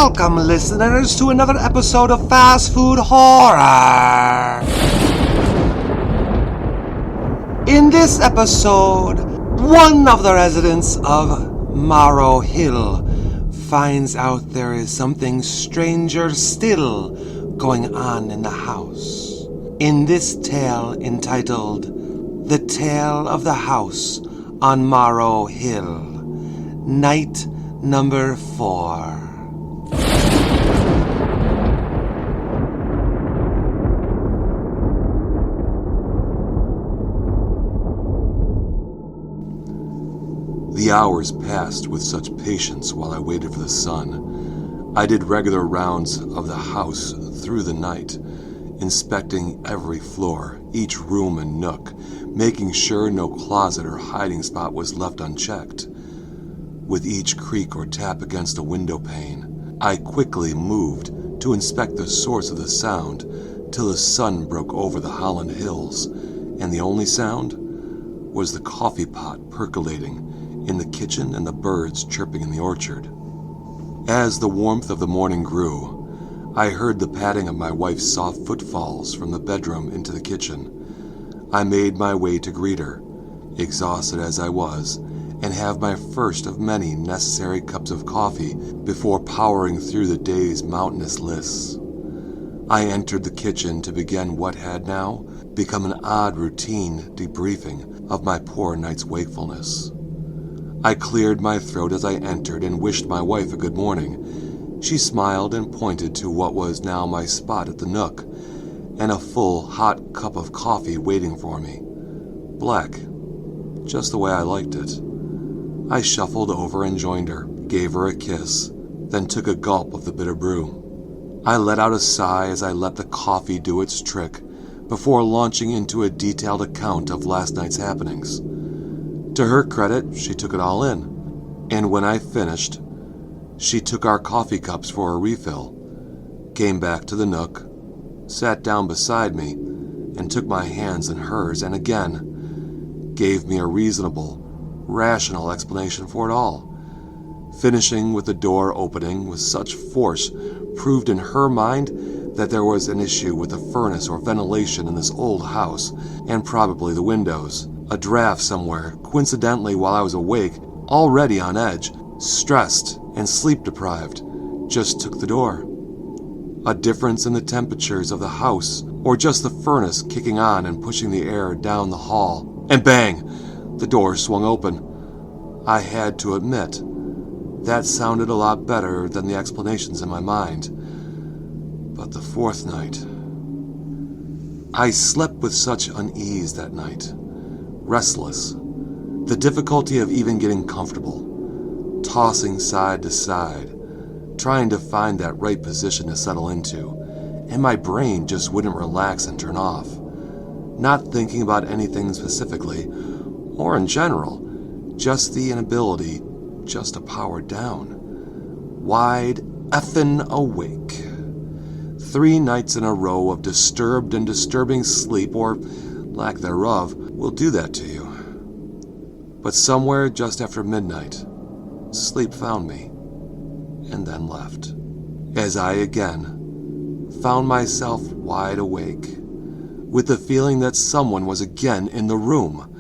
Welcome, listeners, to another episode of Fast Food Horror. In this episode, one of the residents of Morrow Hill finds out there is something stranger still going on in the house. In this tale entitled The Tale of the House on Morrow Hill, Night Number 4. The hours passed with such patience while I waited for the sun. I did regular rounds of the house through the night, inspecting every floor, each room and nook, making sure no closet or hiding spot was left unchecked. With each creak or tap against a window pane, I quickly moved to inspect the source of the sound till the sun broke over the Holland Hills, and the only sound was the coffee pot percolating in the kitchen and the birds chirping in the orchard. As the warmth of the morning grew, I heard the padding of my wife's soft footfalls from the bedroom into the kitchen. I made my way to greet her, exhausted as I was, and have my first of many necessary cups of coffee before powering through the day's mountainous lists. I entered the kitchen to begin what had now become an odd routine debriefing of my poor night's wakefulness. I cleared my throat as I entered and wished my wife a good morning. She smiled and pointed to what was now my spot at the nook, and a full, hot cup of coffee waiting for me. Black, just the way I liked it. I shuffled over and joined her, gave her a kiss, then took a gulp of the bitter brew. I let out a sigh as I let the coffee do its trick before launching into a detailed account of last night's happenings. To her credit, she took it all in, and when I finished, she took our coffee cups for a refill, came back to the nook, sat down beside me, and took my hands in hers and again gave me a reasonable, rational explanation for it all, finishing with the door opening with such force proved in her mind that there was an issue with the furnace or ventilation in this old house, and probably the windows. A draft somewhere, coincidentally while I was awake, already on edge, stressed and sleep-deprived, just took the door. A difference in the temperatures of the house, or just the furnace kicking on and pushing the air down the hall. And bang! The door swung open. I had to admit, that sounded a lot better than the explanations in my mind. But the fourth night, I slept with such unease that night. Restless, the difficulty of even getting comfortable, tossing side to side, trying to find that right position to settle into, and my brain just wouldn't relax and turn off. Not thinking about anything specifically, or in general, just the inability just to power down. Wide effin' awake. 3 nights in a row of disturbed and disturbing sleep, or lack thereof, will do that to you. But somewhere just after midnight, sleep found me, and then left, as I again found myself wide awake, with the feeling that someone was again in the room.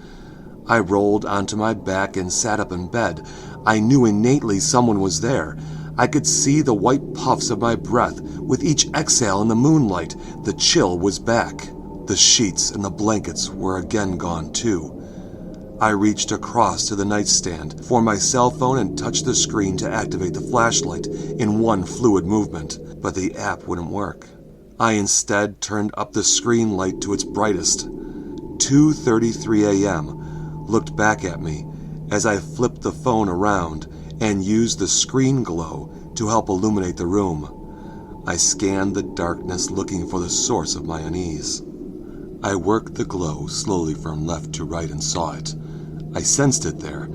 I rolled onto my back and sat up in bed. I knew innately someone was there. I could see the white puffs of my breath with each exhale in the moonlight. The chill was back. The sheets and the blankets were again gone too. I reached across to the nightstand for my cell phone and touched the screen to activate the flashlight in one fluid movement, but the app wouldn't work. I instead turned up the screen light to its brightest. 2:33 a.m. looked back at me as I flipped the phone around and used the screen glow to help illuminate the room. I scanned the darkness looking for the source of my unease. I worked the glow slowly from left to right and saw it. I sensed it there,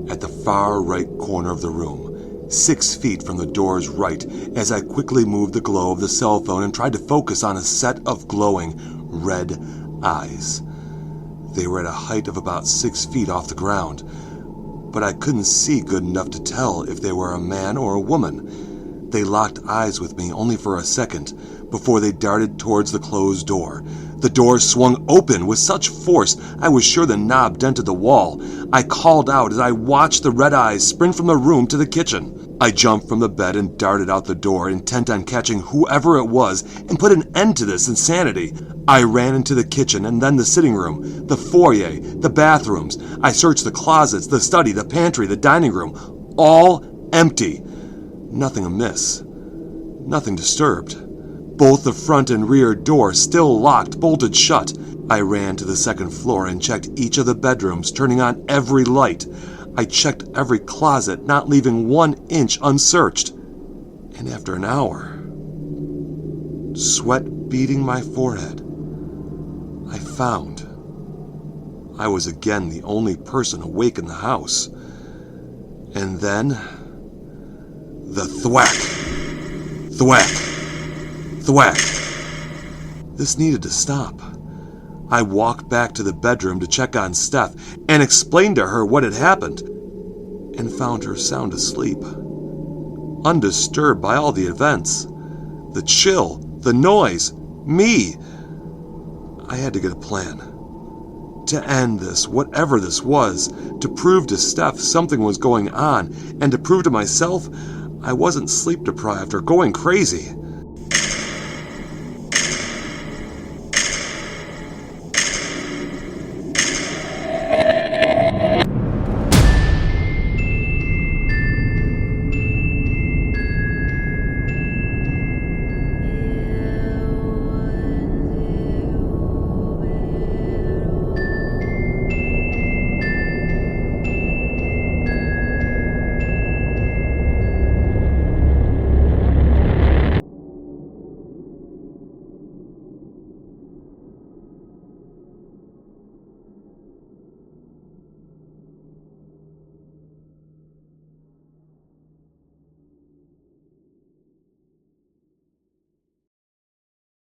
at the far right corner of the room, 6 feet from the door's right, as I quickly moved the glow of the cell phone and tried to focus on a set of glowing red eyes. They were at a height of about 6 feet off the ground, but I couldn't see good enough to tell if they were a man or a woman. They locked eyes with me only for a second before they darted towards the closed door. The door swung open with such force I was sure the knob dented the wall. I called out as I watched the red eyes sprint from the room to the kitchen. I jumped from the bed and darted out the door, intent on catching whoever it was and put an end to this insanity. I ran into the kitchen and then the sitting room, the foyer, the bathrooms. I searched the closets, the study, the pantry, the dining room. All empty. Nothing amiss. Nothing disturbed. Both the front and rear doors still locked, bolted shut. I ran to the second floor and checked each of the bedrooms, turning on every light. I checked every closet, not leaving 1 inch unsearched. And after an hour, sweat beading my forehead, I found I was again the only person awake in the house. And then, the thwack, thwack, thwack. This needed to stop. I walked back to the bedroom to check on Steph and explained to her what had happened, and found her sound asleep, undisturbed by all the events. The chill, the noise, me. I had to get a plan. To end this, whatever this was, to prove to Steph something was going on, and to prove to myself I wasn't sleep-deprived or going crazy.